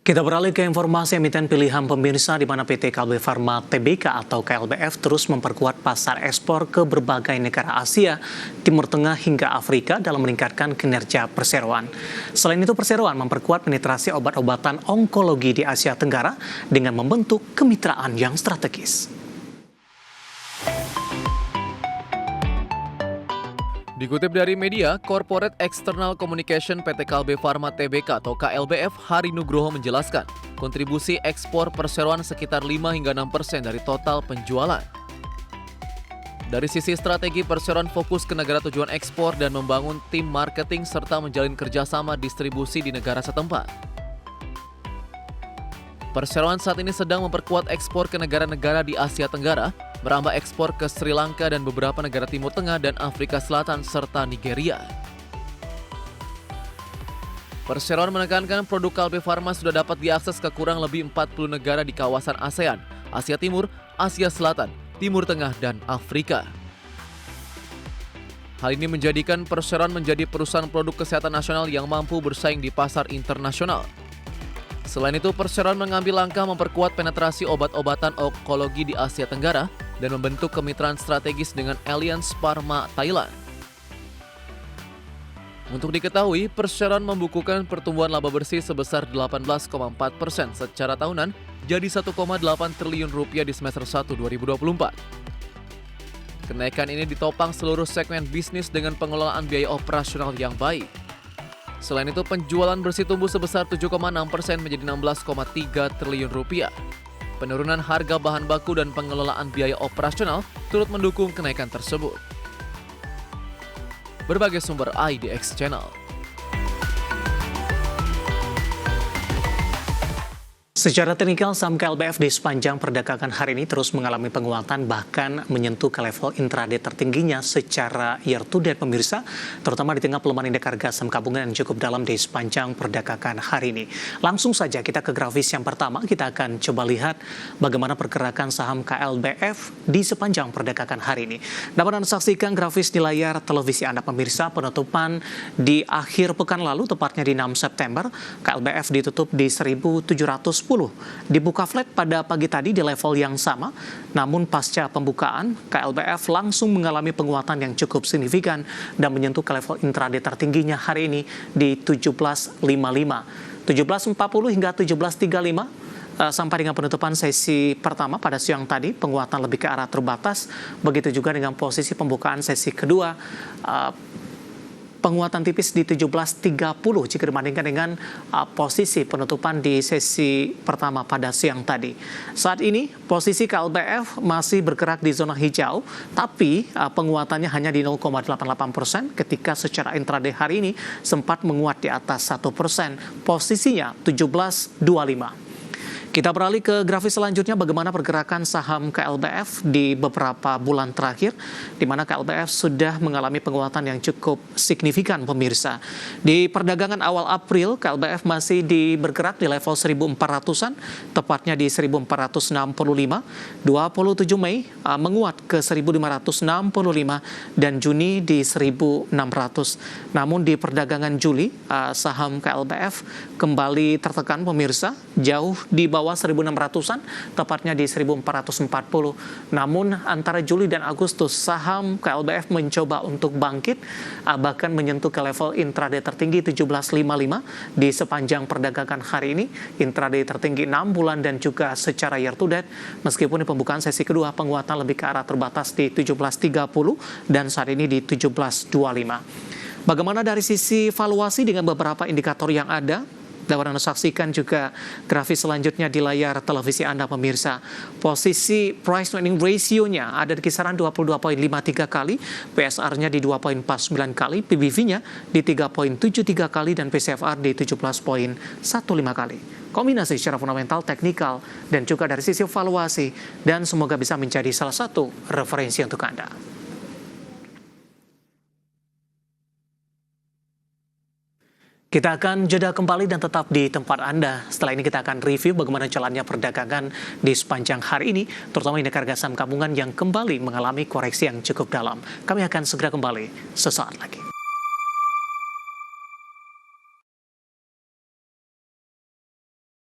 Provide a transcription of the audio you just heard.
Kita beralih ke informasi emiten pilihan pemirsa di mana PT Kalbe Farma Tbk atau KLBF terus memperkuat pasar ekspor ke berbagai negara Asia, Timur Tengah hingga Afrika dalam meningkatkan kinerja perseroan. Selain itu, perseroan memperkuat penetrasi obat-obatan onkologi di Asia Tenggara dengan membentuk kemitraan yang strategis. Dikutip dari media, Corporate External Communication PT Kalbe Farma Tbk atau KLBF Hari Nugroho menjelaskan, kontribusi ekspor perseroan sekitar 5 hingga 6% dari total penjualan. Dari sisi strategi, perseroan fokus ke negara tujuan ekspor dan membangun tim marketing serta menjalin kerjasama distribusi di negara setempat. Perseroan saat ini sedang memperkuat ekspor ke negara-negara di Asia Tenggara, merambah ekspor ke Sri Lanka dan beberapa negara Timur Tengah dan Afrika Selatan serta Nigeria. Perseroan menekankan produk Kalbe Farma sudah dapat diakses ke kurang lebih 40 negara di kawasan ASEAN, Asia Timur, Asia Selatan, Timur Tengah, dan Afrika. Hal ini menjadikan Perseroan menjadi perusahaan produk kesehatan nasional yang mampu bersaing di pasar internasional. Selain itu, Perseroan mengambil langkah memperkuat penetrasi obat-obatan onkologi di Asia Tenggara dan membentuk kemitraan strategis dengan Alliance Pharma Thailand. Untuk diketahui, Perseroan membukukan pertumbuhan laba bersih sebesar 18,4% secara tahunan, jadi 1,8 triliun rupiah di semester 1 2024. Kenaikan ini ditopang seluruh segmen bisnis dengan pengelolaan biaya operasional yang baik. Selain itu, penjualan bersih tumbuh sebesar 7,6% menjadi 16,3 triliun rupiah. Penurunan harga bahan baku dan pengelolaan biaya operasional turut mendukung kenaikan tersebut. Berbagai sumber IDX Channel. Secara teknikal, saham KLBF di sepanjang perdagangan hari ini terus mengalami penguatan bahkan menyentuh ke level intraday tertingginya secara year to date pemirsa, terutama di tengah pelemahan indeks harga saham gabungan yang cukup dalam di sepanjang perdagangan hari ini. Langsung saja kita ke grafis yang pertama, kita akan coba lihat bagaimana pergerakan saham KLBF di sepanjang perdagangan hari ini. Dapat Anda saksikan grafis di layar televisi Anda pemirsa, penutupan di akhir pekan lalu, tepatnya di 6 September, KLBF ditutup di 1.710. Dibuka flat pada pagi tadi di level yang sama, namun pasca pembukaan, KLBF langsung mengalami penguatan yang cukup signifikan dan menyentuh ke level intraday tertingginya hari ini di 17.55. 17.40 hingga 17.35 sampai dengan penutupan sesi pertama pada siang tadi, penguatan lebih ke arah terbatas. Begitu juga dengan posisi pembukaan sesi kedua, penguatan tipis di 17.30 jika dibandingkan dengan posisi penutupan di sesi pertama pada siang tadi. Saat ini posisi KLBF masih bergerak di zona hijau, tapi penguatannya hanya di 0,88% ketika secara intraday hari ini sempat menguat di atas 1%. Posisinya 17.25. Kita beralih ke grafis selanjutnya, bagaimana pergerakan saham KLBF di beberapa bulan terakhir, di mana KLBF sudah mengalami penguatan yang cukup signifikan pemirsa. Di perdagangan awal April, KLBF masih bergerak di level 1.400-an, tepatnya di 1.465. 27 Mei menguat ke 1.565 dan Juni di 1.600. Namun di perdagangan Juli, saham KLBF kembali tertekan pemirsa, jauh di bawah 1.600-an, tepatnya di 1.440. Namun antara Juli dan Agustus, saham KLBF mencoba untuk bangkit, bahkan menyentuh ke level intraday tertinggi 17.55 di sepanjang perdagangan hari ini, intraday tertinggi 6 bulan dan juga secara year to date, meskipun di pembukaan sesi kedua penguatan lebih ke arah terbatas di 17.30 dan saat ini di 17.25. Bagaimana dari sisi valuasi dengan beberapa indikator yang ada? Dapat Anda saksikan juga grafis selanjutnya di layar televisi Anda pemirsa. Posisi price to earning ratio-nya ada di kisaran 22.53 kali, PSR-nya di 2.49 kali, PBV-nya di 3.73 kali, dan PCFR di 17.15 kali. Kombinasi secara fundamental, teknikal, dan juga dari sisi valuasi, dan semoga bisa menjadi salah satu referensi untuk Anda. Kita akan jeda kembali dan tetap di tempat Anda. Setelah ini kita akan review bagaimana jalannya perdagangan di sepanjang hari ini, terutama indeks harga saham gabungan yang kembali mengalami koreksi yang cukup dalam. Kami akan segera kembali sesaat lagi.